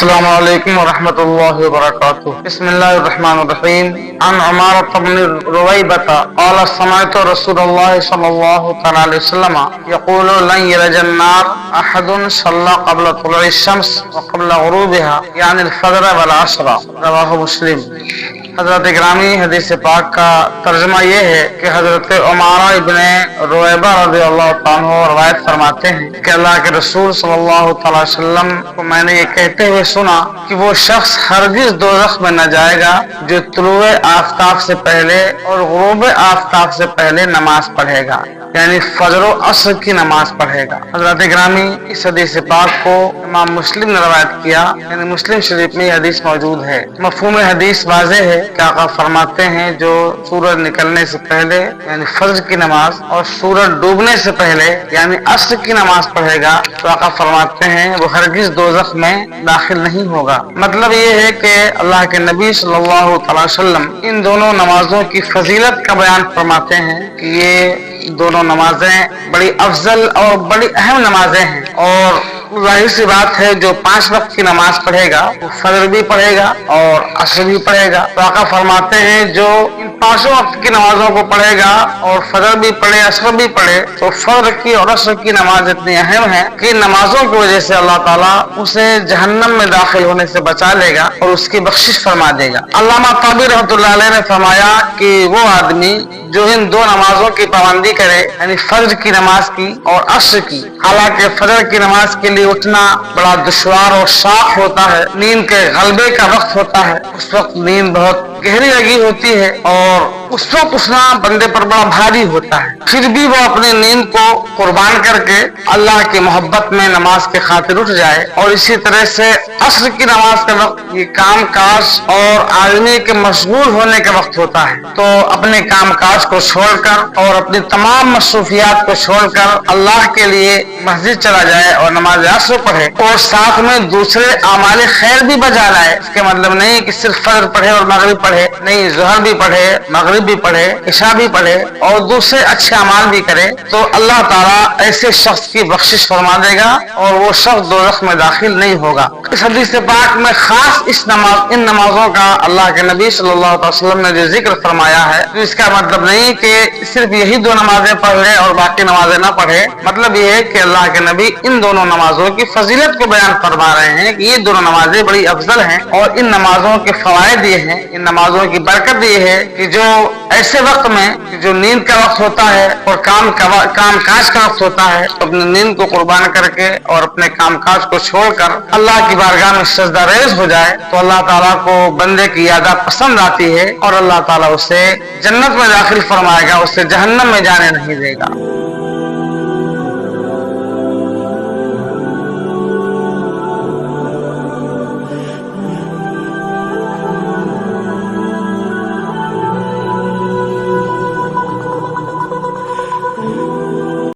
السلام علیکم ورحمۃ اللہ وبرکاتہ۔ بسم اللہ الرحمن الرحیم۔ عن عمارة بن رويبة قال سمعت رسول الله صلى الله تعالى عليه وسلم يقول لن يلج النار أحد صلى قبل طلوع الشمس وقبل غروبها يعني الفجر والعصر، رواه مسلم۔ حضرت گرامی حدیث پاک کا ترجمہ یہ ہے کہ حضرت عمارہ ابن رویبہ رضی اللہ عنہ روایت فرماتے ہیں کہ اللہ کے رسول صلی اللہ تعالی وسلم کو میں نے یہ کہتے ہوئے سنا کہ وہ شخص ہرگز دوزخ میں نہ جائے گا جو طلوع آفتاب سے پہلے اور غروب آفتاب سے پہلے نماز پڑھے گا، یعنی فجر و عصر کی نماز پڑھے گا۔ حضرت گرامی اس حدیث پاک کو امام مسلم نے روایت کیا، یعنی مسلم شریف میں یہ حدیث موجود ہے۔ مفہوم حدیث واضح ہے کہ آقا فرماتے ہیں جو سورج نکلنے سے پہلے یعنی فجر کی نماز اور سورج ڈوبنے سے پہلے یعنی عصر کی نماز پڑھے گا تو آقا فرماتے ہیں وہ ہرگز دوزخ میں داخل نہیں ہوگا۔ مطلب یہ ہے کہ اللہ کے نبی صلی اللہ علیہ وسلم ان دونوں نمازوں کی فضیلت کا بیان فرماتے ہیں کہ یہ دونوں نمازیں بڑی افضل اور بڑی اہم نمازیں ہیں، اور ظاہر سی بات ہے جو 5 وقت کی نماز پڑھے گا وہ فجر بھی پڑھے گا اور عصر بھی پڑھے گا۔ تو آقا فرماتے ہیں جو ان 5 وقت کی نمازوں کو پڑھے گا اور فجر بھی پڑھے عصر بھی پڑھے تو فجر کی اور عصر کی نماز اتنی اہم ہے کہ ان نمازوں کی وجہ سے اللہ تعالیٰ اسے جہنم میں داخل ہونے سے بچا لے گا اور اس کی بخشش فرما دے گا۔ علامہ طبری رحمۃ اللہ علیہ نے فرمایا کہ وہ آدمی جو ان 2 نمازوں کی پابندی کرے یعنی فجر کی نماز کی اور عصر کی، حالانکہ فجر کی نماز کے لیے اٹھنا بڑا دشوار اور شاق ہوتا ہے، نیند کے غلبے کا وقت ہوتا ہے، اس وقت نیند بہت گہری لگی ہوتی ہے اور اس وقت اٹھنا بندے پر بڑا بھاری ہوتا ہے، پھر بھی وہ اپنی نیند کو قربان کر کے اللہ کی محبت میں نماز کے خاطر اٹھ جائے۔ اور اسی طرح سے عصر کی نماز کا وقت یہ کام کاج اور آدمی کے مشغول ہونے کا وقت ہوتا ہے، تو اپنے کام کاج کو چھوڑ کر اور اپنی تمام مصروفیات کو چھوڑ کر اللہ کے لیے مسجد چلا جائے اور نماز عصر پڑھے اور ساتھ میں دوسرے اعمال خیر بھی بجا لائے۔ اس کے مطلب نہیں کہ صرف فجر پڑھے اور مغرب پڑھے، نہیں، ظہر بھی پڑھے، مغرب بھی پڑھے، عشاء بھی پڑھے اور دوسرے اچھے اعمال بھی کرے تو اللہ تعالیٰ ایسے شخص کی بخشش فرما دے گا اور وہ شخص دوزخ میں داخل نہیں ہوگا۔ اس حدیث پاک میں خاص ان نمازوں کا اللہ کے نبی صلی اللہ علیہ وسلم نے جو ذکر فرمایا ہے تو اس کا مطلب نہیں کہ صرف یہی 2 نمازیں پڑھ لے اور باقی نمازیں نہ پڑھے، مطلب یہ ہے کہ اللہ کے نبی ان دونوں نمازوں کی فضیلت کو بیان فرما رہے ہیں کہ یہ دونوں نمازیں بڑی افضل ہیں اور ان نمازوں کے فوائد یہ ہیں، ان نمازوں کی برکت یہ ہے کہ جو ایسے وقت میں جو نیند کا وقت ہوتا ہے اور کام کاج کا وقت ہوتا ہے تو اپنی نیند کو قربان کر کے اور اپنے کام کاج کو چھوڑ کر اللہ کی بارگاہ میں سجدہ ریز ہو جائے تو اللہ تعالیٰ کو بندے کی یادہ پسند آتی ہے اور اللہ تعالیٰ اسے جنت میں داخل فرمائے گا، اسے جہنم میں جانے نہیں دے گا۔